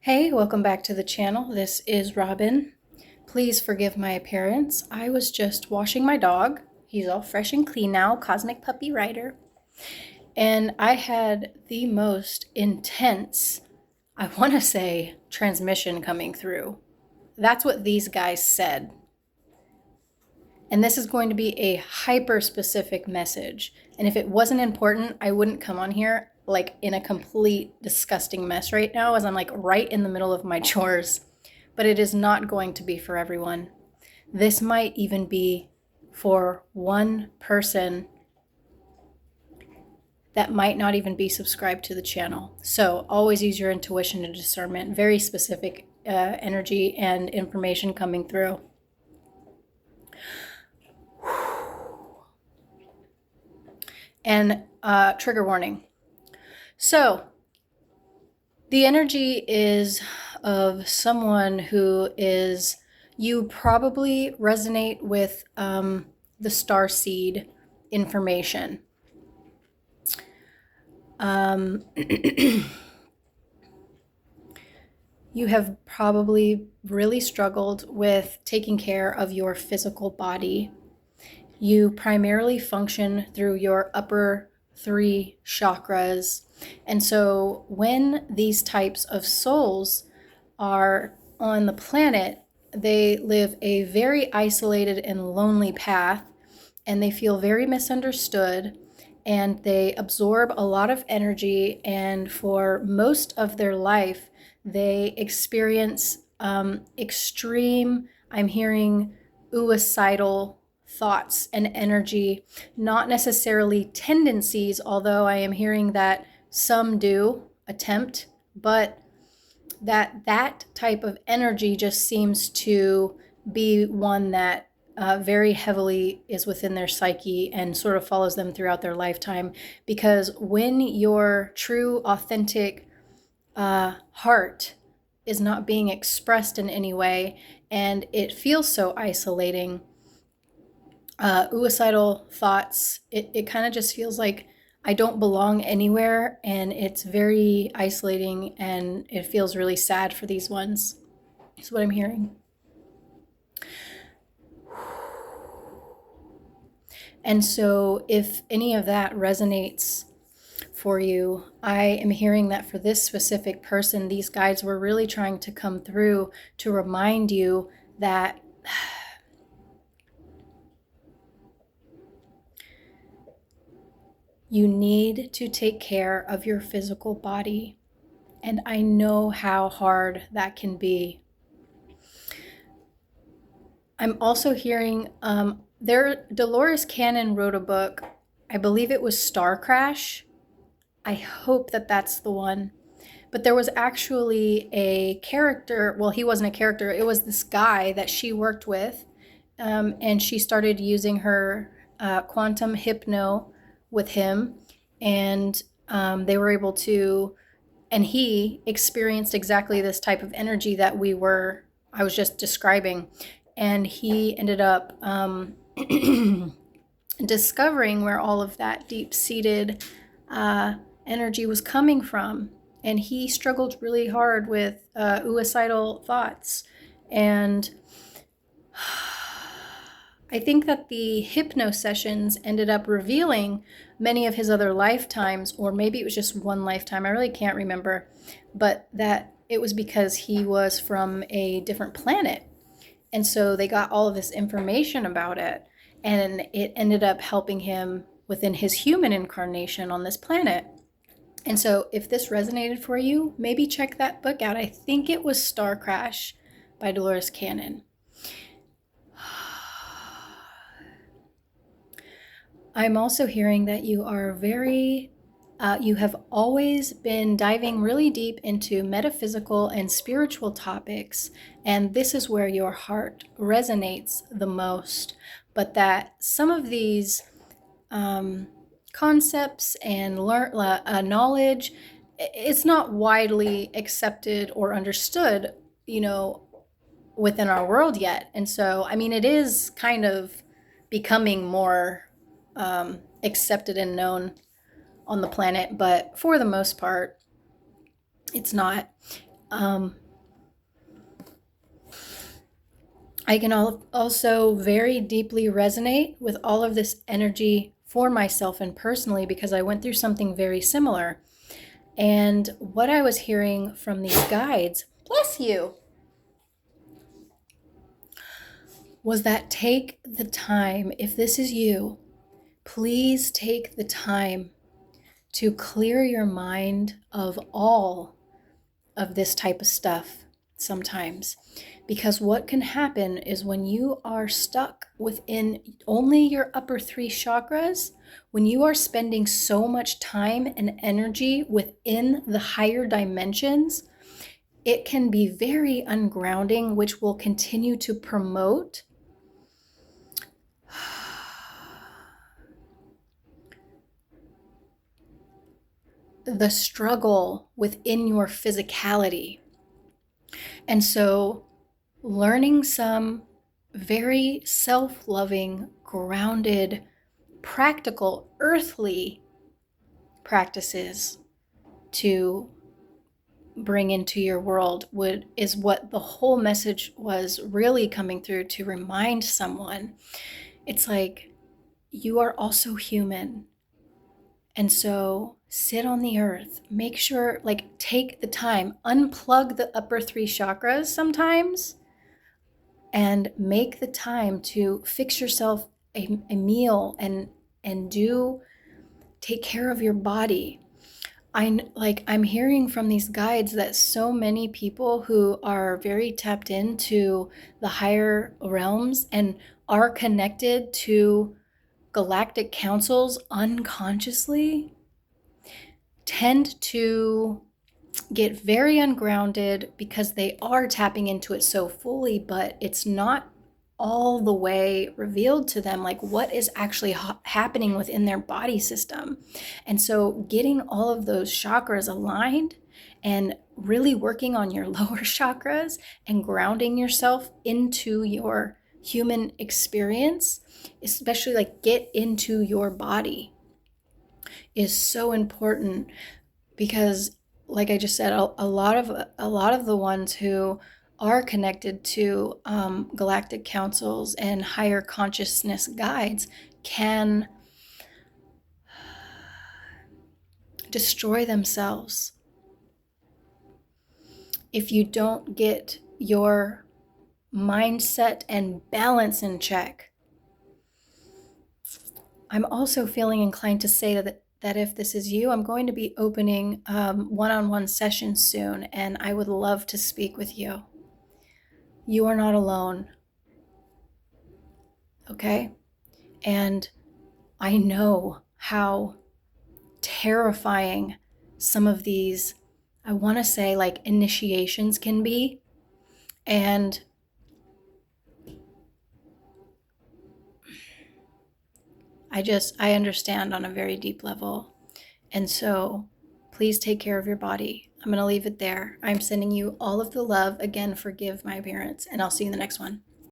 Hey, welcome back to the channel. This is Robin. Please forgive my appearance. I was just washing my dog. He's all fresh and clean now, Cosmic Puppy Rider. And I had the most intense, I want to say, transmission coming through. That's what these guys said. And this is going to be a hyper-specific message. And if it wasn't important, I wouldn't come on here like in a complete disgusting mess right now as I'm like right in the middle of my chores. But it is not going to be for everyone. This might even be for one person that might not even be subscribed to the channel. So always use your intuition and discernment. Very specific energy and information coming through. And trigger warning. So the energy is of someone who is, you probably resonate with the starseed information. You have probably really struggled with taking care of your physical body. You primarily function through your upper 3 chakras. And so when these types of souls are on the planet, they live a very isolated and lonely path, and they feel very misunderstood, and they absorb a lot of energy, and for most of their life, they experience extreme, I'm hearing, suicidal thoughts and energy, not necessarily tendencies, although I am hearing that some do attempt, but that type of energy just seems to be one that very heavily is within their psyche and sort of follows them throughout their lifetime. Because when your true, authentic heart is not being expressed in any way, and it feels so isolating, suicidal thoughts, it kind of just feels like I don't belong anywhere, and it's very isolating, and it feels really sad for these ones. That's what I'm hearing. And so if any of that resonates for you, I am hearing that for this specific person, these guides were really trying to come through to remind you that you need to take care of your physical body. And I know how hard that can be. I'm also hearing Dolores Cannon wrote a book. I believe it was Star Crash. I hope that that's the one. But there was actually a character. Well, he wasn't a character. It was this guy that she worked with. And she started using her quantum hypno with him. And they were able to, and he experienced exactly this type of energy that I was just describing. And he ended up discovering where all of that deep-seated energy was coming from. And he struggled really hard with suicidal thoughts. And I think that the hypno sessions ended up revealing many of his other lifetimes, or maybe it was just one lifetime. I really can't remember. But that it was because he was from a different planet. And so they got all of this information about it, and it ended up helping him within his human incarnation on this planet. And so if this resonated for you, maybe check that book out. I think it was Star Crash by Dolores Cannon. I'm also hearing that you are you have always been diving really deep into metaphysical and spiritual topics, and this is where your heart resonates the most, but that some of these concepts and knowledge, it's not widely accepted or understood, within our world yet. And so, I mean, it is kind of becoming more accepted and known on the planet, but for the most part, it's not. I can also very deeply resonate with all of this energy for myself and personally because I went through something very similar. And what I was hearing from these guides, bless you, was that take the time, if this is you, please take the time to clear your mind of all of this type of stuff sometimes. Because what can happen is when you are stuck within only your upper three chakras, when you are spending so much time and energy within the higher dimensions, it can be very ungrounding, which will continue to promote the struggle within your physicality. And so, learning some very self-loving, grounded, practical, earthly practices to bring into your world is what the whole message was really coming through to remind someone. It's like, you are also human. And so sit on the earth, make sure, like, take the time, unplug the upper three chakras sometimes, and make the time to fix yourself a meal and take care of your body. I'm hearing from these guides that so many people who are very tapped into the higher realms and are connected to galactic councils unconsciously tend to get very ungrounded because they are tapping into it so fully, but it's not all the way revealed to them, like what is actually happening within their body system. And so getting all of those chakras aligned and really working on your lower chakras and grounding yourself into your human experience, especially like get into your body, is so important. Because like I just said, a lot of the ones who are connected to galactic councils and higher consciousness guides can destroy themselves if you don't get your mindset and balance in check. I'm also feeling inclined to say that if this is you, I'm going to be opening one-on-one sessions soon, and I would love to speak with you. You are not alone, okay? And I know how terrifying some of these, I want to say, like, initiations can be. And I understand on a very deep level. And so please take care of your body. I'm going to leave it there. I'm sending you all of the love. Again, forgive my appearance, and I'll see you in the next one.